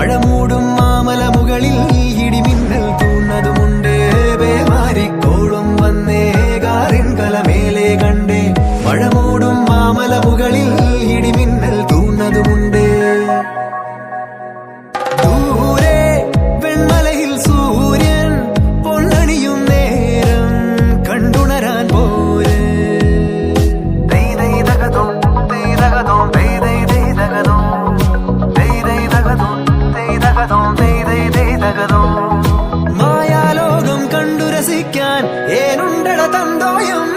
മഴമൂടും മാമല മുകളിൽ ഇടിമിന്നൽ തൂന്നതുമുണ്ട് പേമാരിക്കോളും വന്നേ കാറിൻ കലമേലെ കണ്ടേ മഴമൂടും മാമല മുകളിൽ ഇടിമിന്നൽ തൂന്നതുമുണ്ട് ദൂരെ വെൺമലയിൽ സൂര്യൻ പൊന്നണിയും നേരം കണ്ടുണരാൻ പോരെ മായാലോകം കണ്ടു രസിക്കാൻ ഏനുണ്ടട തന്തോയം